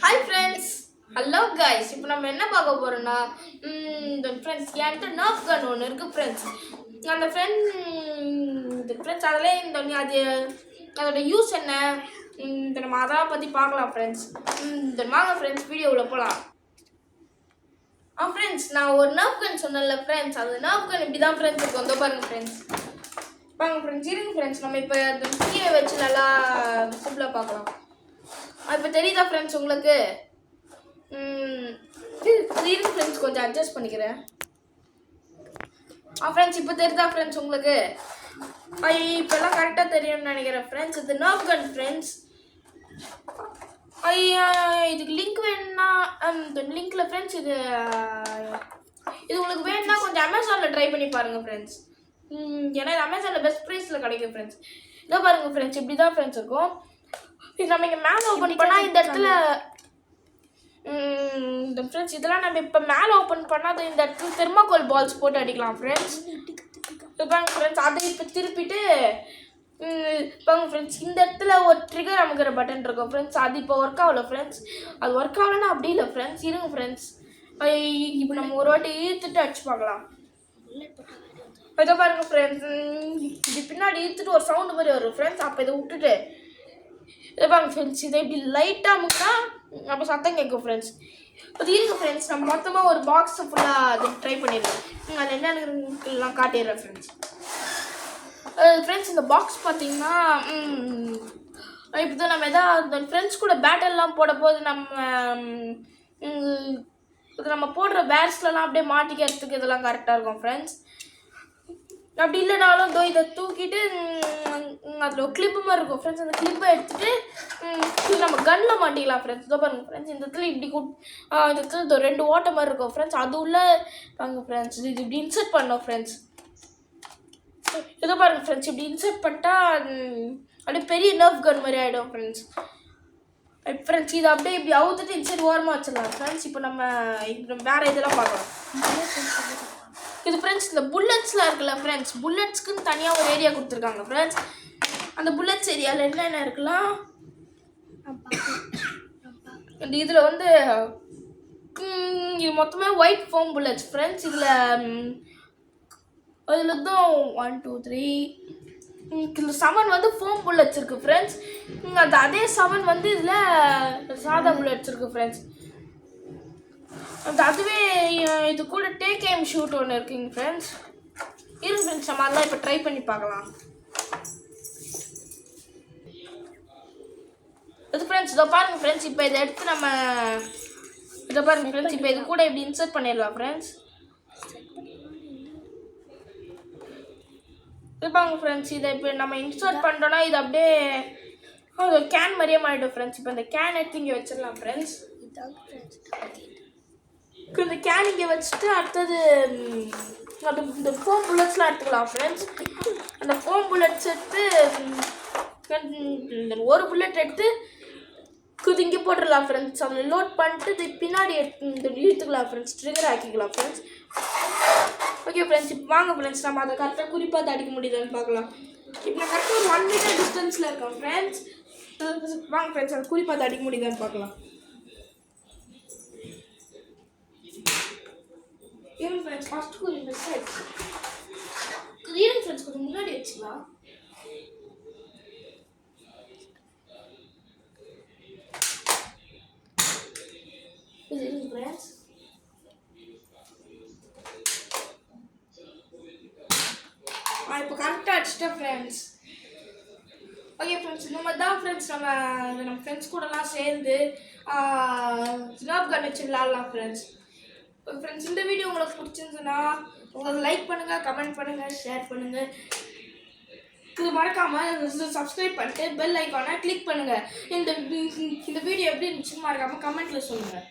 Hi friends, hello guys. இப்போ நம்ம என்ன பார்க்க போகிறோன்னா, இந்த ஃப்ரெண்ட்ஸ் என்கிட்ட நர்ஃப் கன் ஒன்று இருக்குது ஃப்ரெண்ட்ஸ். அந்த ஃப்ரெண்ட்ஸ் அதில் அது அதோட யூஸ் என்ன, நம்ம அதெல்லாம் பற்றி பார்க்கலாம் ஃப்ரெண்ட்ஸ். வாங்க ஃப்ரெண்ட்ஸ் வீடியோவில் போகலாம். ஃப்ரெண்ட்ஸ், நான் ஒரு நர்ஃப் கன் சொன்னேன்ல ஃப்ரெண்ட்ஸ், அந்த நர்ஃப் கன் இப்படி தான் ஃப்ரெண்ட்ஸ் இருக்கும். வந்து பாருங்கள் ஃப்ரெண்ட்ஸ். வாங்க ஃப்ரெண்ட்ஸ், இருங்க ஃப்ரெண்ட்ஸ். நம்ம இப்போ கீழே வச்சு நல்லா சிம்பிளாக பார்க்கலாம். இப்போ தெரியுதா ஃப்ரெண்ட்ஸ் உங்களுக்கு? இருக்கு ஃப்ரெண்ட்ஸ், கொஞ்சம் அட்ஜஸ்ட் பண்ணிக்கிறேன். ஃப்ரெண்ட்ஸ் இப்போ தெரியுதா ஃப்ரெண்ட்ஸ் உங்களுக்கு? இப்போல்லாம் கரெக்டாக தெரியும்னு நினைக்கிறேன் ஃப்ரெண்ட்ஸ். இது நர்ஃப் கன் ஃப்ரெண்ட்ஸ். இதுக்கு லிங்க் வேணும்னா இந்த லிங்க்கில் ஃப்ரெண்ட்ஸ் இது உங்களுக்கு வேணும்னா கொஞ்சம் அமேசானில் ட்ரை பண்ணி பாருங்கள் ஃப்ரெண்ட்ஸ். ஏன்னா இது அமேசானில் பெஸ்ட் ப்ரைஸில் கிடைக்கும் ஃப்ரெண்ட்ஸ். இதோ பாருங்கள் ஃப்ரெண்ட்ஸ், இப்படி தான் ஃப்ரெண்ட்ஸ் இருக்கும். இது நம்ம இங்கே மேலே ஓப்பன் பண்ணால் இந்த இடத்துல இந்த ஃப்ரெண்ட்ஸ் இதெல்லாம் நம்ம இப்போ மேலே ஓப்பன் பண்ணால் இந்த இடத்துல தெர்மாகோல் பால்ஸ் போட்டு அடிக்கலாம் ஃப்ரெண்ட்ஸ். பாருங்க ஃப்ரெண்ட்ஸ், அதை இப்போ திருப்பிட்டு பாருங்க ஃப்ரெண்ட்ஸ், இந்த இடத்துல ஒரு ட்ரிகர் அமுக்கிற பட்டன் இருக்கும் ஃப்ரெண்ட்ஸ். அது இப்போ ஒர்க் ஆகல ஃப்ரெண்ட்ஸ். அது ஒர்க் ஆகலன்னா அப்படி இல்லை ஃப்ரெண்ட்ஸ். இருங்க ஃப்ரெண்ட்ஸ், இப்போ நம்ம ஒரு வாட்டி ஈர்த்துட்டு அடிச்சு பார்க்கலாம். இதை பாருங்க ஃப்ரெண்ட்ஸ், இது பின்னாடி ஈர்த்துட்டு ஒரு சவுண்டு மாதிரி வரும் ஃப்ரெண்ட்ஸ். அப்போ இதை விட்டுட்டு இதை பாருங்க ஃப்ரெண்ட்ஸ், இதை இப்படி லைட்டாக அமுக்கினா அப்போ சத்தம் கேட்கும் ஃப்ரெண்ட்ஸ். அது இருக்கு ஃப்ரெண்ட்ஸ், நம்ம மொத்தமாக ஒரு பாக்ஸை ஃபுல்லாக அது ட்ரை பண்ணிடுறோம். அது என்னென்னலாம் காட்டிடுறேன் ஃப்ரெண்ட்ஸ். ஃப்ரெண்ட்ஸ், இந்த பாக்ஸ் பார்த்தீங்கன்னா இப்போ தான் நம்ம எதாவது ஃப்ரெண்ட்ஸ் கூட பேட்டெல்லாம் போட போது நம்ம போடுற பேர்ஸ்லாம் அப்படியே மாட்டிக்கிறதுக்கு இதெல்லாம் கரெக்டாக இருக்கும் ஃப்ரெண்ட்ஸ். அப்படி இல்லைனாலும் இதை தூக்கிட்டு அதில் ஒரு கிளிப்பு மாதிரி இருக்கும் ஃப்ரெண்ட்ஸ். அந்த கிளிப்பை எடுத்துகிட்டு நம்ம கன்னில் மாட்டிக்கலாம் ஃப்ரெண்ட்ஸ். இதோ பாருங்கள் ஃப்ரெண்ட்ஸ், இந்த இடத்துல இப்படி இந்த இடத்துல 2 ஓட்டை மாதிரி இருக்கும் ஃப்ரெண்ட்ஸ். அது உள்ள வாங்க ஃப்ரெண்ட்ஸ், இது இப்படி இன்சர்ட் பண்ணோம் ஃப்ரெண்ட்ஸ். இதோ பாருங்கள் ஃப்ரெண்ட்ஸ், இப்படி இன்சர்ட் பண்ணிட்டால் அப்படியே பெரிய நர்ஃப் கன் மாதிரி ஆகிடும் ஃப்ரெண்ட்ஸ். ஃப்ரெண்ட்ஸ், இதை அப்படியே இப்படி அவுத்துட்டு இன்சைட் ஓரமாக வச்சிடலாம் ஃப்ரெண்ட்ஸ். இப்போ நம்ம வேறு இதெல்லாம் பார்க்கலாம். இது ஃப்ரெண்ட்ஸ், இந்த புல்லட்ஸ்லாம் இருக்குல்ல ஃப்ரெண்ட்ஸ், புல்லட்ஸ்க்குன்னு தனியாக ஒரு ஏரியா கொடுத்துருக்காங்க ஃப்ரெண்ட்ஸ். அந்த புல்லட்ஸ் ஏரியாவில் என்னென்ன இருக்கலாம், இதில் இது மொத்தமாக ஒயிட் ஃபோம் புல்லட்ஸ் ஃப்ரெண்ட்ஸ். அதில் தான் 1 2 3 இதில் 7 ஃபோம் புல்லட்ஸ் இருக்குது ஃப்ரெண்ட்ஸ். அதே 7 இதில் சாதா புல்லட்ஸ் இருக்குது ஃப்ரெண்ட்ஸ். அதுவே இது கூட டேக் எய்ம் ஷூட் ஒன்று இருக்குங்க ஃப்ரெண்ட்ஸ். இருங்க ஃப்ரெண்ட்ஸ், நம்ம அதெல்லாம் இப்போ ட்ரை பண்ணி பார்க்கலாம். இது ஃப்ரெண்ட்ஸ், இதோ பாருங்கள் ஃப்ரெண்ட்ஸ், இப்போ இதை எடுத்து நம்ம இதை பாருங்கள் ஃப்ரெண்ட்ஸ், இப்போ இது கூட இப்படி இன்சர்ட் பண்ணிடலாம் ஃப்ரெண்ட்ஸ். இது பாருங்க ஃப்ரெண்ட்ஸ், இதை இப்போ நம்ம இன்சர்ட் பண்ணுறோன்னா இது அப்படியே ஒரு கேன் மாதிரியே மாறிடும் ஃப்ரெண்ட்ஸ். இப்போ இந்த கேன் எடுத்து இங்கே வச்சிடலாம் ஃப்ரெண்ட்ஸ். இந்த கேன் இங்கே வச்சுட்டு அடுத்தது இந்த ஃபோம் புல்லட்ஸ்லாம் எடுத்துக்கலாம் ஃப்ரெண்ட்ஸ். அந்த ஃபோம் புல்லட்ஸ் எடுத்து ஒரு புல்லட் எடுத்து இங்கே போட்டுடலாம் ஃப்ரெண்ட்ஸ். அதில் லோட் பண்ணிட்டு இது பின்னாடி இழுத்துக்கலாம் ஃப்ரெண்ட்ஸ், ட்ரிகர் ஆக்கிக்கலாம் ஃப்ரெண்ட்ஸ். ஓகே ஃப்ரெண்ட்ஸ், இப்போ வாங்க ஃப்ரெண்ட்ஸ், நம்ம அதை கரெக்டாக குறிப்பாக அடிக்க முடியுதுன்னு பார்க்கலாம். இப்போ நான் கரெக்டாக ஒரு 1 மீட்டர் டிஸ்டன்ஸில் இருக்கோம் ஃப்ரெண்ட்ஸ். வாங்க ஃப்ரெண்ட்ஸ், அதை குறிப்பாக அடிக்க முடியுதான்னு பார்க்கலாம். even friends first கொஞ்சம் மிஸ் ஆயிடுச்சு. even friends கொஞ்சம் முன்னாடி வச்சுக்கலாம். even friends இப்போ கரெக்டாக அடிச்சிட்டேன் ஃப்ரெண்ட்ஸ். ஓகே ஃப்ரெண்ட்ஸ், இந்த மாதிரி தான் ஃப்ரெண்ட்ஸ் நம்ம ஃப்ரெண்ட்ஸ் கூடலாம் சேர்ந்து நர்ஃப் கன் வச்சு விளாட்லாம் ஃப்ரெண்ட்ஸ். ஃப்ரெண்ட்ஸ், இந்த வீடியோ உங்களுக்கு பிடிச்சிருந்துச்சுன்னா உங்களுக்கு லைக் பண்ணுங்கள், கமெண்ட் பண்ணுங்கள், ஷேர் பண்ணுங்கள். இது மறக்காமல் சப்ஸ்கிரைப் பண்ணிட்டு பெல் ஐக்கானை கிளிக் பண்ணுங்கள். இந்த வீடியோ எப்படி இருந்துச்சுன்னு மறக்காமல் கமெண்ட்டில் சொல்லுங்கள்.